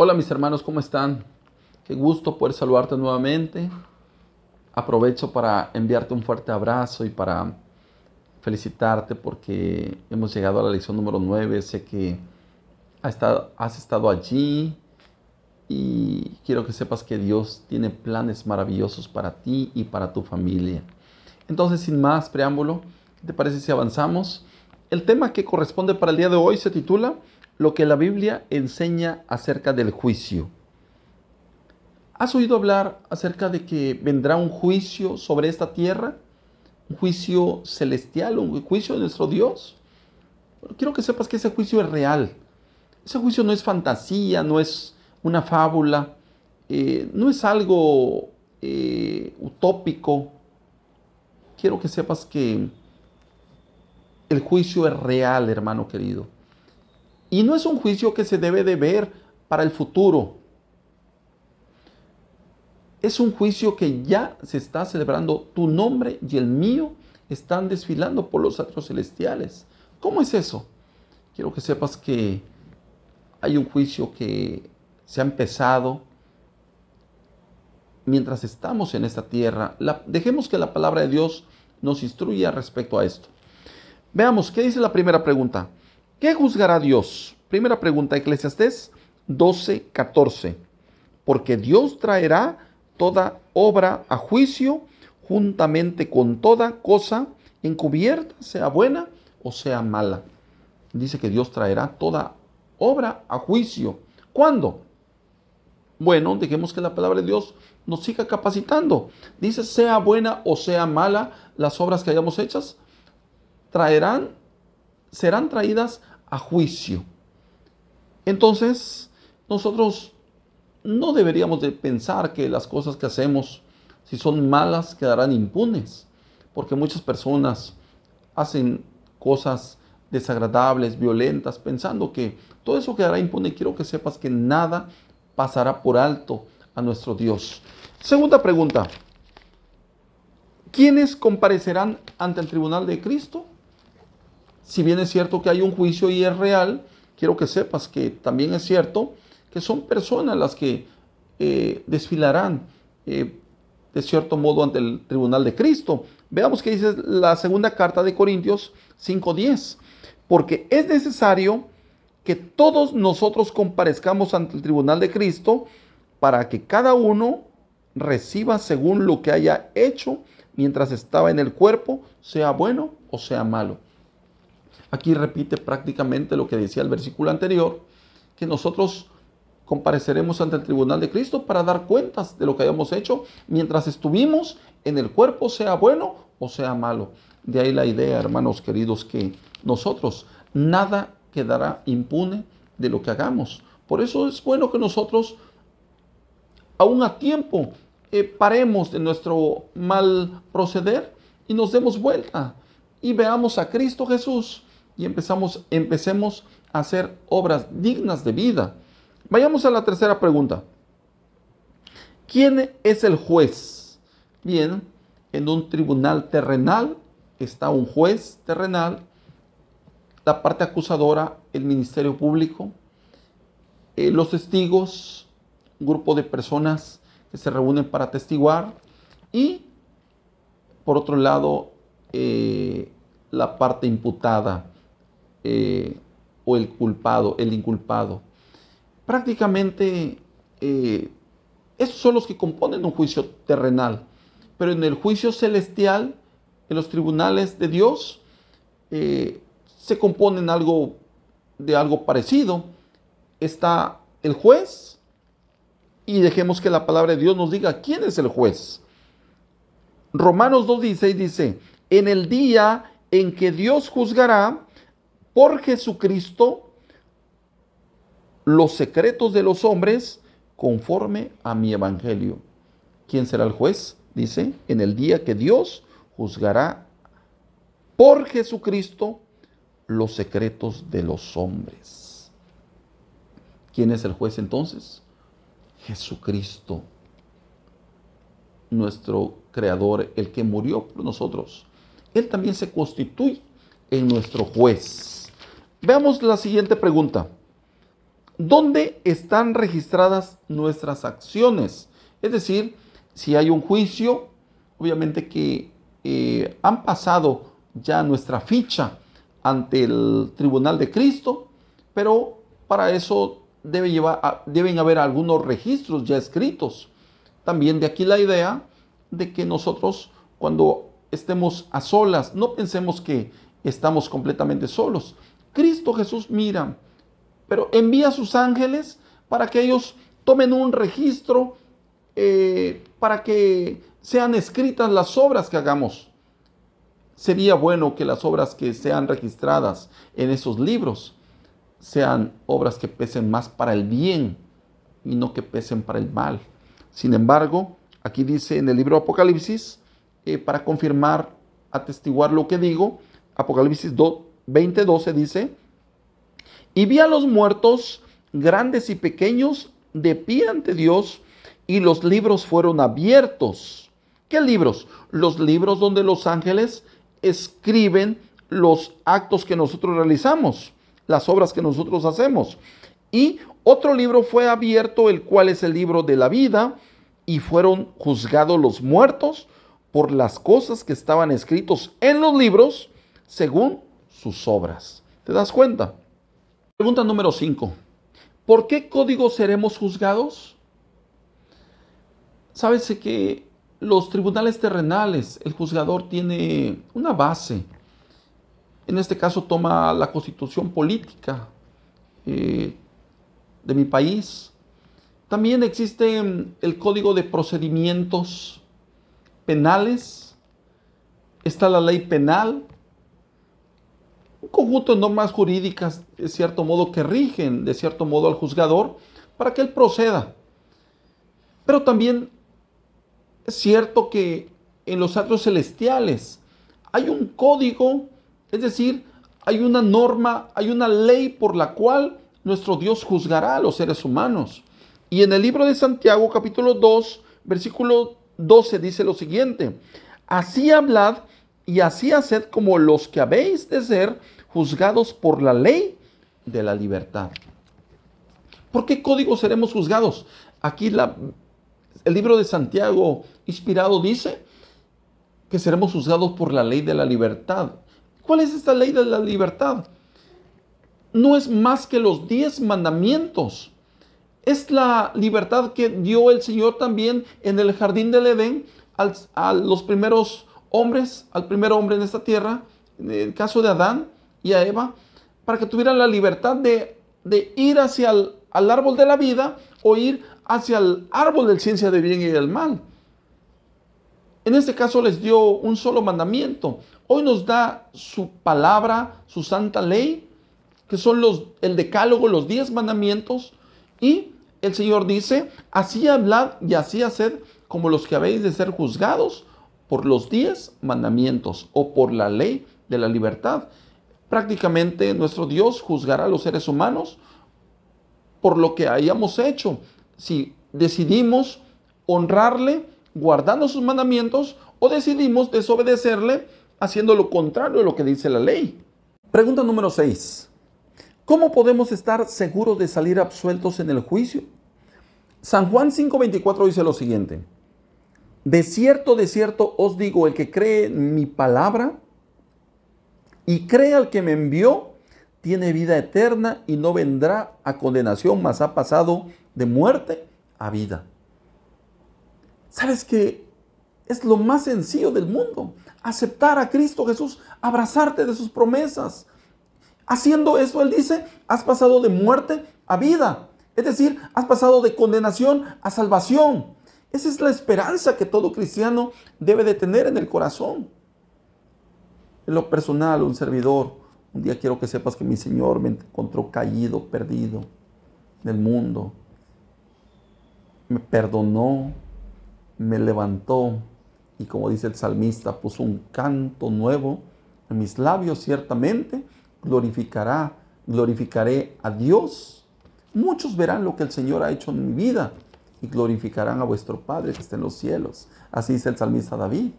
Hola mis hermanos, ¿cómo están? Qué gusto poder saludarte nuevamente. Aprovecho para enviarte un fuerte abrazo y para felicitarte porque hemos llegado a la lección número 9. Sé que has estado allí y quiero que sepas que Dios tiene planes maravillosos para ti y para tu familia. Entonces, sin más preámbulo, ¿qué te parece si avanzamos? El tema que corresponde para el día de hoy se titula Lo que la Biblia enseña acerca del juicio. ¿Has oído hablar acerca de que vendrá un juicio sobre esta tierra? ¿Un juicio celestial, un juicio de nuestro Dios? Bueno, quiero que sepas que ese juicio es real. Ese juicio no es fantasía, no es una fábula, no es algo utópico. Quiero que sepas que el juicio es real, hermano querido. Y no es un juicio que se debe de ver para el futuro. Es un juicio que ya se está celebrando. Tu nombre y el mío están desfilando por los atrios celestiales. ¿Cómo es eso? Quiero que sepas que hay un juicio que se ha empezado mientras estamos en esta tierra. Dejemos que la palabra de Dios nos instruya respecto a esto. Veamos, ¿qué dice la primera pregunta? ¿Qué juzgará Dios? Primera pregunta, Eclesiastés 12:14. Porque Dios traerá toda obra a juicio juntamente con toda cosa encubierta, sea buena o sea mala. Dice que Dios traerá toda obra a juicio. ¿Cuándo? Bueno, dejemos que la palabra de Dios nos siga capacitando. Dice, sea buena o sea mala, las obras que hayamos hechas serán traídas a juicio. Entonces, nosotros no deberíamos de pensar que las cosas que hacemos, si son malas, quedarán impunes, porque muchas personas hacen cosas desagradables, violentas, pensando que todo eso quedará impune. Quiero que sepas que nada pasará por alto a nuestro Dios. Segunda pregunta, ¿quiénes comparecerán ante el tribunal de Cristo? Si bien es cierto que hay un juicio y es real, quiero que sepas que también es cierto que son personas las que desfilarán de cierto modo ante el tribunal de Cristo. Veamos qué dice la segunda carta de Corintios 5:10. Porque es necesario que todos nosotros comparezcamos ante el tribunal de Cristo para que cada uno reciba según lo que haya hecho mientras estaba en el cuerpo, sea bueno o sea malo. Aquí repite prácticamente lo que decía el versículo anterior, que nosotros compareceremos ante el tribunal de Cristo para dar cuentas de lo que hayamos hecho mientras estuvimos en el cuerpo, sea bueno o sea malo. De ahí la idea, hermanos queridos, que nosotros nada quedará impune de lo que hagamos. Por eso es bueno que nosotros, aún a tiempo, paremos de nuestro mal proceder y nos demos vuelta y veamos a Cristo Jesús y empecemos a hacer obras dignas de vida. Vayamos a la tercera pregunta. ¿Quién es el juez? Bien, en un tribunal terrenal está un juez terrenal, la parte acusadora, el ministerio público, los testigos, un grupo de personas que se reúnen para atestiguar y, por otro lado, la parte imputada o el culpado, el inculpado. Prácticamente esos son los que componen un juicio terrenal. Pero en el juicio celestial, en los tribunales de Dios, se componen de algo parecido. Está el juez y dejemos que la palabra de Dios nos diga quién es el juez. Romanos 2:16 dice, en el día en que Dios juzgará por Jesucristo los secretos de los hombres conforme a mi evangelio. ¿Quién será el juez? Dice, en el día que Dios juzgará por Jesucristo los secretos de los hombres. ¿Quién es el juez entonces? Jesucristo, nuestro Creador, el que murió por nosotros. Él también se constituye en nuestro juez. Veamos la siguiente pregunta. ¿dónde están registradas nuestras acciones? Es decir, si hay un juicio, obviamente que han pasado ya nuestra ficha ante el tribunal de Cristo, pero para eso deben haber algunos registros ya escritos. También de aquí la idea de que nosotros, cuando estemos a solas, no pensemos que estamos completamente solos. Cristo Jesús mira, pero envía a sus ángeles para que ellos tomen un registro, para que sean escritas las obras que hagamos. Sería bueno que las obras que sean registradas en esos libros sean obras que pesen más para el bien y no que pesen para el mal. Sin embargo, aquí dice en el libro de Apocalipsis, para confirmar, atestiguar lo que digo, Apocalipsis 20:12 dice: y vi a los muertos, grandes y pequeños, de pie ante Dios, y los libros fueron abiertos. ¿Qué libros? Los libros donde los ángeles escriben los actos que nosotros realizamos, las obras que nosotros hacemos. Y otro libro fue abierto, el cual es el libro de la vida, y fueron juzgados los muertos por las cosas que estaban escritos en los libros según sus obras. ¿Te das cuenta? Pregunta número 5. ¿Por qué código seremos juzgados? Sabes que los tribunales terrenales, el juzgador tiene una base. En este caso toma la constitución política de mi país. También existe el código de procedimientos penales. Está la ley penal. Un conjunto de normas jurídicas, de cierto modo, que rigen, de cierto modo, al juzgador para que él proceda. Pero también es cierto que en los atrios celestiales hay un código, es decir, hay una norma, hay una ley por la cual nuestro Dios juzgará a los seres humanos. Y en el libro de Santiago, capítulo 2, versículo 12, dice lo siguiente: así hablad y así haced como los que habéis de ser juzgados por la ley de la libertad. ¿Por qué código seremos juzgados? Aquí el libro de Santiago inspirado dice que seremos juzgados por la ley de la libertad. ¿Cuál es esta ley de la libertad? No es más que los 10 mandamientos. Es la libertad que dio el Señor también en el jardín del Edén a los primeros hombres, al primer hombre en esta tierra, en el caso de Adán y a Eva, para que tuvieran la libertad de ir hacia al árbol de la vida o ir hacia el árbol de ciencia del bien y del mal. En este caso les dio un solo mandamiento. Hoy nos da su palabra, su santa ley, que son el decálogo, los 10 mandamientos. Y el Señor dice: así hablad y así haced como los que habéis de ser juzgados por los 10 mandamientos o por la ley de la libertad. Prácticamente nuestro Dios juzgará a los seres humanos por lo que hayamos hecho. Si decidimos honrarle guardando sus mandamientos o decidimos desobedecerle haciendo lo contrario de lo que dice la ley. Pregunta número 6. ¿Cómo podemos estar seguros de salir absueltos en el juicio? San Juan 5:24 dice lo siguiente: de cierto os digo, el que cree en mi palabra y cree al que me envió, tiene vida eterna y no vendrá a condenación, mas ha pasado de muerte a vida. ¿Sabes qué? Es lo más sencillo del mundo. Aceptar a Cristo Jesús, abrazarte de sus promesas. Haciendo eso, Él dice, has pasado de muerte a vida. Es decir, has pasado de condenación a salvación. Esa es la esperanza que todo cristiano debe de tener en el corazón. En lo personal, un servidor, un día quiero que sepas que mi Señor me encontró caído, perdido en el mundo. Me perdonó, me levantó y, como dice el salmista, puso un canto nuevo en mis labios. Ciertamente glorificaré a Dios. Muchos verán lo que el Señor ha hecho en mi vida y glorificarán a vuestro Padre que está en los cielos. Así dice el salmista David.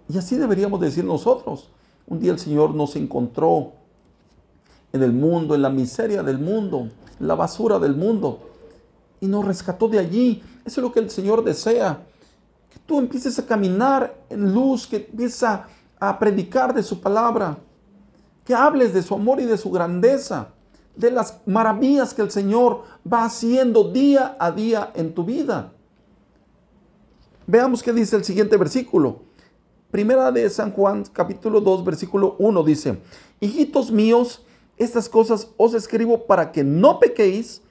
Y así deberíamos decir nosotros. Un día el Señor nos encontró en el mundo, en la miseria del mundo, la basura del mundo y nos rescató de allí. Eso es lo que el Señor desea. Que tú empieces a caminar en luz, que empieces a predicar de su palabra, que hables de su amor y de su grandeza, de las maravillas que el Señor va haciendo día a día en tu vida. Veamos qué dice el siguiente versículo. Primera de San Juan, capítulo 2, versículo 1 dice: hijitos míos, estas cosas os escribo para que no pequéis,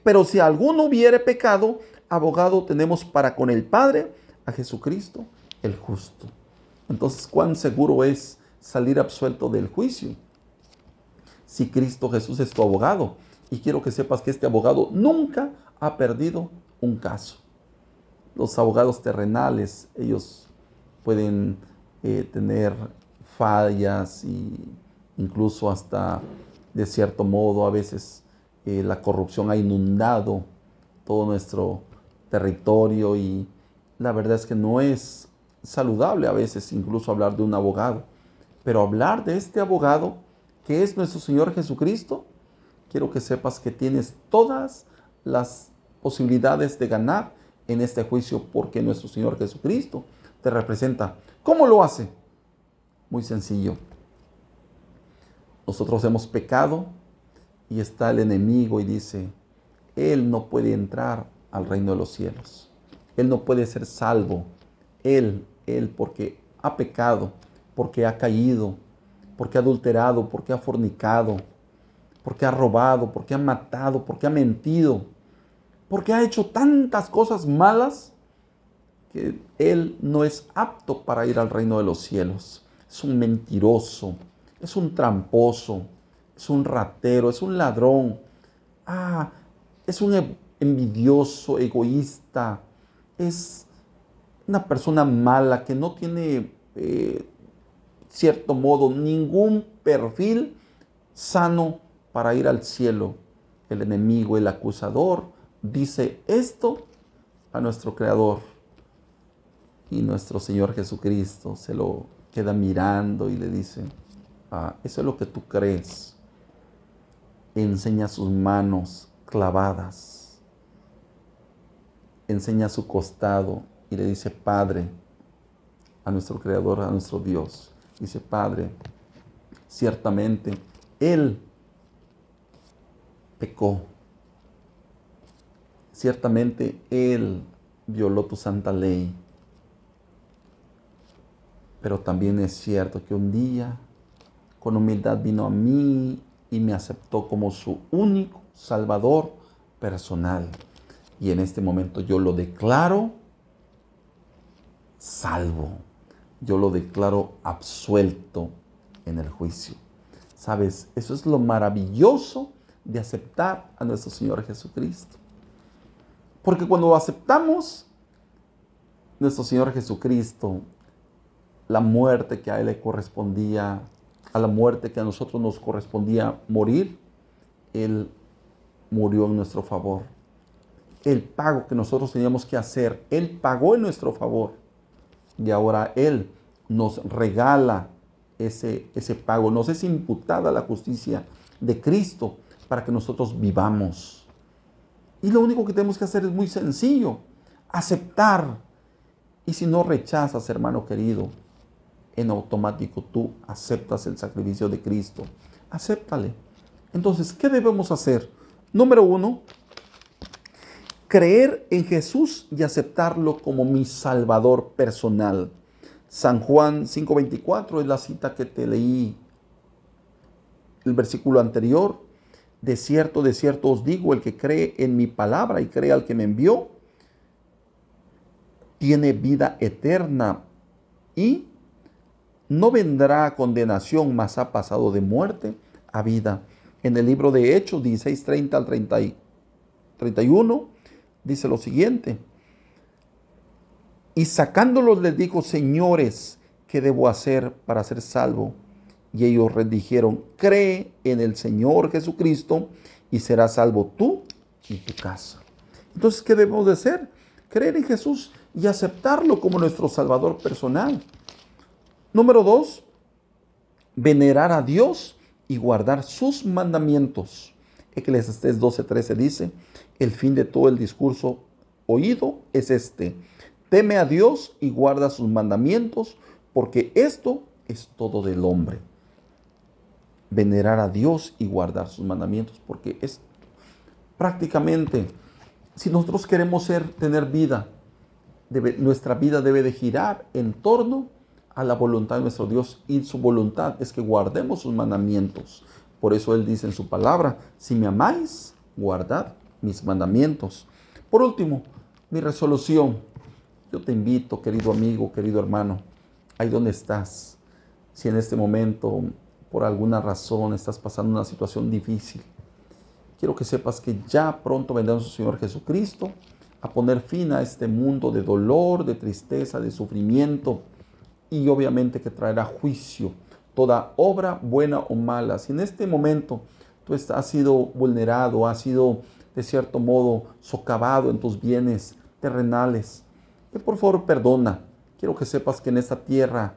pero si alguno hubiere pecado, abogado tenemos para con el Padre, a Jesucristo el justo. Entonces, ¿cuán seguro es salir absuelto del juicio? Si Cristo Jesús es tu abogado. Y quiero que sepas que este abogado nunca ha perdido un caso. Los abogados terrenales, ellos pueden tener fallas y incluso hasta, de cierto modo, a veces la corrupción ha inundado todo nuestro territorio y la verdad es que no es saludable a veces incluso hablar de un abogado. Pero hablar de este abogado, que es nuestro Señor Jesucristo, quiero que sepas que tienes todas las posibilidades de ganar en este juicio porque nuestro Señor Jesucristo te representa. ¿Cómo lo hace? Muy sencillo. Nosotros hemos pecado y está el enemigo y dice: Él no puede entrar al reino de los cielos. Él no puede ser salvo. Él, porque ha pecado, porque ha caído, porque ha adulterado, porque ha fornicado, porque ha robado, porque ha matado, porque ha mentido, porque ha hecho tantas cosas malas que Él no es apto para ir al reino de los cielos. Es un mentiroso, es un tramposo, es un ratero, es un ladrón. Es un envidioso, egoísta, es una persona mala que no tiene, cierto modo, ningún perfil sano para ir al cielo. El enemigo, el acusador, dice esto a nuestro Creador. Y nuestro Señor Jesucristo se lo queda mirando y le dice: eso es lo que tú crees. Enseña sus manos clavadas, enseña su costado y le dice: Padre, a nuestro Creador, a nuestro Dios, dice: Padre, ciertamente Él pecó, ciertamente Él violó tu santa ley, pero también es cierto que un día con humildad vino a mí y me aceptó como su único Salvador personal. Y en este momento yo lo declaro salvo. Yo lo declaro absuelto en el juicio. ¿Sabes? Eso es lo maravilloso de aceptar a nuestro Señor Jesucristo. Porque cuando aceptamos nuestro Señor Jesucristo, la muerte que a Él le correspondía, a la muerte que a nosotros nos correspondía morir, Él murió en nuestro favor. El pago que nosotros teníamos que hacer, Él pagó en nuestro favor. Y ahora Él nos regala ese pago. Nos es imputada la justicia de Cristo para que nosotros vivamos. Y lo único que tenemos que hacer es muy sencillo: aceptar. Y si no rechazas, hermano querido, en automático tú aceptas el sacrificio de Cristo. Acéptale. Entonces, ¿qué debemos hacer? Número 1, creer en Jesús y aceptarlo como mi Salvador personal. San Juan 5:24 es la cita que te leí, el versículo anterior. De cierto os digo, el que cree en mi palabra y cree al que me envió, tiene vida eterna y no vendrá a condenación, mas ha pasado de muerte a vida. En el libro de Hechos 16:30 al 31 dice lo siguiente: y sacándolos les dijo: señores, ¿qué debo hacer para ser salvo? Y ellos les dijeron: cree en el Señor Jesucristo y serás salvo tú y tu casa. Entonces, ¿qué debemos de hacer? Creer en Jesús y aceptarlo como nuestro Salvador personal. Número 2, venerar a Dios y guardar sus mandamientos. Eclesiastés 12:13 dice, el fin de todo el discurso oído es este: teme a Dios y guarda sus mandamientos, porque esto es todo del hombre. Venerar a Dios y guardar sus mandamientos, porque es prácticamente, si nosotros queremos tener vida, nuestra vida debe de girar en torno a la voluntad de nuestro Dios, y su voluntad es que guardemos sus mandamientos. Por eso Él dice en su palabra, si me amáis, guardad mis mandamientos. Por último, mi resolución. Yo te invito, querido amigo, querido hermano, ahí donde estás, si en este momento por alguna razón estás pasando una situación difícil, quiero que sepas que ya pronto vendrá nuestro Señor Jesucristo a poner fin a este mundo de dolor, de tristeza, de sufrimiento, y obviamente que traerá juicio toda obra buena o mala. Si en este momento tú has sido vulnerado, has sido de cierto modo socavado en tus bienes terrenales, que por favor perdona. Quiero que sepas que en esta tierra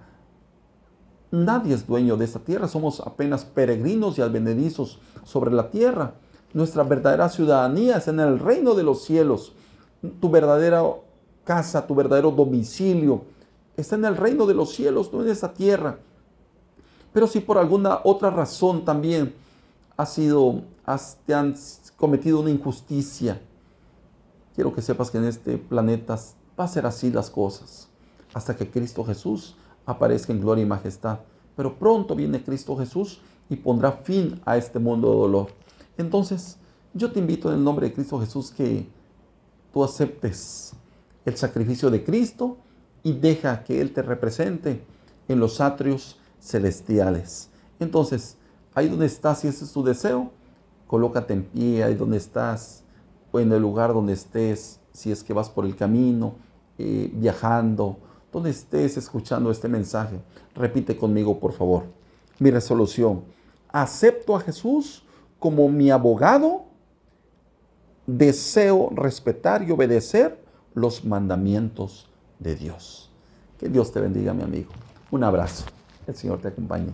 nadie es dueño de esta tierra, somos apenas peregrinos y advenedizos sobre la tierra. Nuestra verdadera ciudadanía es en el reino de los cielos. Tu verdadera casa, tu verdadero domicilio está en el reino de los cielos, no en esta tierra. Pero si por alguna otra razón también te han cometido una injusticia, quiero que sepas que en este planeta va a ser así las cosas, hasta que Cristo Jesús aparezca en gloria y majestad. Pero pronto viene Cristo Jesús y pondrá fin a este mundo de dolor. Entonces, yo te invito en el nombre de Cristo Jesús que tú aceptes el sacrificio de Cristo y deja que Él te represente en los atrios celestiales. Entonces, ahí donde estás, si ese es tu deseo, colócate en pie, ahí donde estás, o en el lugar donde estés, si es que vas por el camino, viajando, donde estés escuchando este mensaje. Repite conmigo, por favor. Mi resolución: acepto a Jesús como mi abogado, deseo respetar y obedecer los mandamientos de Dios. Que Dios te bendiga, mi amigo. Un abrazo. El Señor te acompañe.